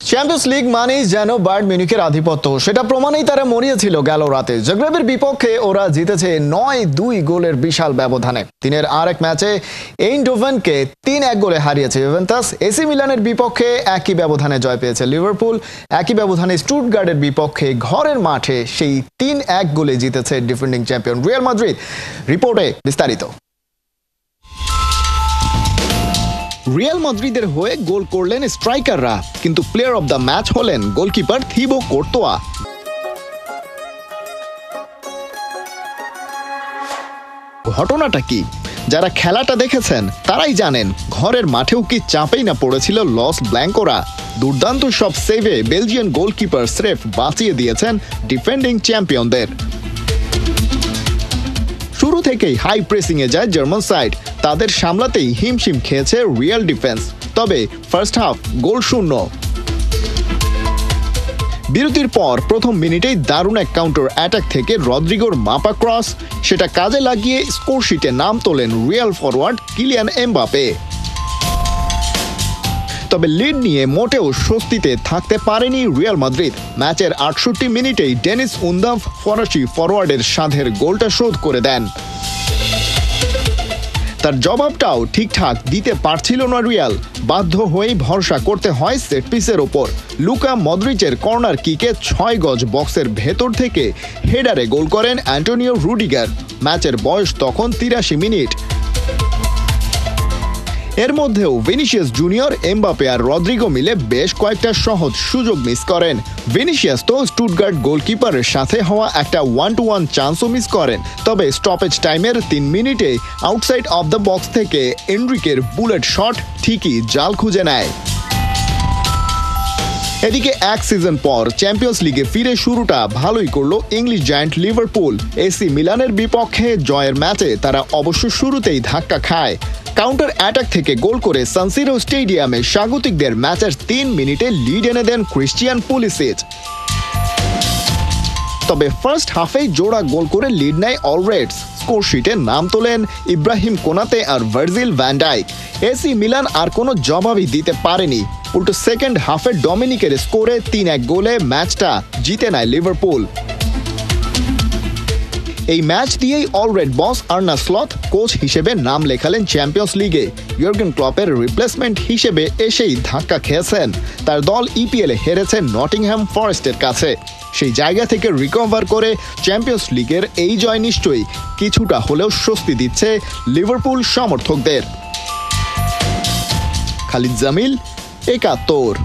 Champions league মানেই যেন Bayern মিউনিখের আধিপত্য, সেটা প্রমাণেই তারা মরিয়েছিল গেল রাতে। জাগ্রেবের বিপক্ষে ওরা জিতেছে ৯-২ গোলের বিশাল ব্যবধানে। দিনের আরেক ম্যাচে এইনডোভেনকে ৩-১ গোলে হারিয়েছে জুভেন্টাস। এসি মিলানের বিপক্ষে একই ব্যবধানে জয় পেয়েছে লিভারপুল। একই ব্যবধানে স্টুটগার্টের বিপক্ষে ঘরের মাঠে সেই ৩-১ গোলে জিতেছে ডিফেন্ডিং চ্যাম্পিয়ন রিয়াল মাদ্রিদ। রিপোর্টে বিস্তারিত। রিয়াল মাদ্রিদের হয়ে গোল করলেন স্ট্রাইকাররা, কিন্তু প্লেয়ার অব দ্য ম্যাচ হলেন গোলকিপার থিবো কোর্তোয়া। ঘটনাটা কি? যারা খেলাটা দেখেছেন তারাই জানেন। ঘরের মাঠেও কি চাপেই না পড়েছিল লস ব্ল্যাঙ্কোরা। দুর্দান্ত সব সেভে বেলজিয়ান গোলকিপার স্রেফ বাঁচিয়ে দিয়েছেন ডিফেন্ডিং চ্যাম্পিয়নদের। শুরু থেকেই হাই প্রেসিং এ যায় জার্মান সাইড। তাদের সামলাতেই হিমশিম খেয়েছে রিয়াল ডিফেন্স। তবে ফার্স্ট হাফ গোল শূন্য। বিরতির পর প্রথম মিনিটেই দারুণ এক কাউন্টার অ্যাটাক থেকে রদ্রিগোর মাপা ক্রস, সেটা কাজে লাগিয়ে স্কোরশিটে নাম তোলেন রিয়াল ফরওয়ার্ড কিলিয়ান এমবাপে। তবে লিড নিয়ে মোটেও স্বস্তিতে থাকতে পারেনি রিয়াল মাদ্রিদ। ম্যাচের ৬৮ মিনিটেই ডেনিস উন্দাভ ফরাসি ফরওয়ার্ডের সাধের গোলটা শোধ করে দেন। তার জবাবটাও ঠিকঠাক দিতে পারছিল না রিয়াল। বাধ্য হয়েই ভরসা করতে হয় সেট পিসের ওপর। লুকা মদ্রিচের কর্নার কিকে ৬ গজ বক্সের ভেতর থেকে হেডারে গোল করেন অ্যান্টোনিও রুডিগার। ম্যাচের বয়স তখন ৮৩ মিনিট। এর মধ্যেও ভিনিসিয়াস জুনিয়র, এমবাপে আর রদ্রিগো মিলে বেশ কয়েকটা সহজ সুযোগ মিস করেন। ভিনিসিয়াস তো স্টুটগার্ট গোলকিপারের সাথে হওয়া একটা 1-to-1 চান্সও মিস করেন। তবে স্টপেজ টাইমের ৩ মিনিটে আউটসাইড অফ দ্য বক্স থেকে এনরিকের বুলেট শট ঠিকই জাল খুঁজে নেয়। এদিকে এক সিজন পর চ্যাম্পিয়ন্স লিগে ফিরে শুরুটা ভালোই করলো ইংলিশ জায়ান্ট লিভারপুল। এসি মিলানের বিপক্ষে জয়ের ম্যাচে তারা অবশ্য শুরুতেই ধাক্কা খায়। কাউন্টার অ্যাটাক থেকে গোল করে সান সিরো স্টেডিয়ামে স্বাগতিকদের ম্যাচের ৩ মিনিটে লিড এনে দেন ক্রিস্টিয়ান পুলিসিচ। তবে ফার্স্ট হাফেই জোড়া গোল করে লিড নেয় অলরেডস। স্কোরশিটে নাম তোলেন ইব্রাহিম কোনাতে আর Virgil van Dijk. AC Milan আর কোনো জবাবই দিতে পারেনি। উল্টো সেকেন্ড হাফে ডমিনিকের স্কোরে ৩-১ গোলে ম্যাচটা জিতে নেয় লিভারপুল। এই ম্যাচ দিয়েই অলরেড বস আর্নে স্লট কোচ হিসেবে নাম লেখালেন চ্যাম্পিয়ন্স লিগে। ইয়র্গেন ক্লপের রিপ্লেসমেন্ট হিসেবে এসেই ধাক্কা খেয়েছেন। তার দল ইপিএলে হেরেছে নটিংহ্যাম ফরেস্টের কাছে। সেই জায়গা থেকে রিকভার করে চ্যাম্পিয়ন্স লিগের এই জয় নিশ্চয়ই কিছুটা হলেও স্বস্তি দিচ্ছে লিভারপুল সমর্থকদের। খালিদ জামিল, ৭১।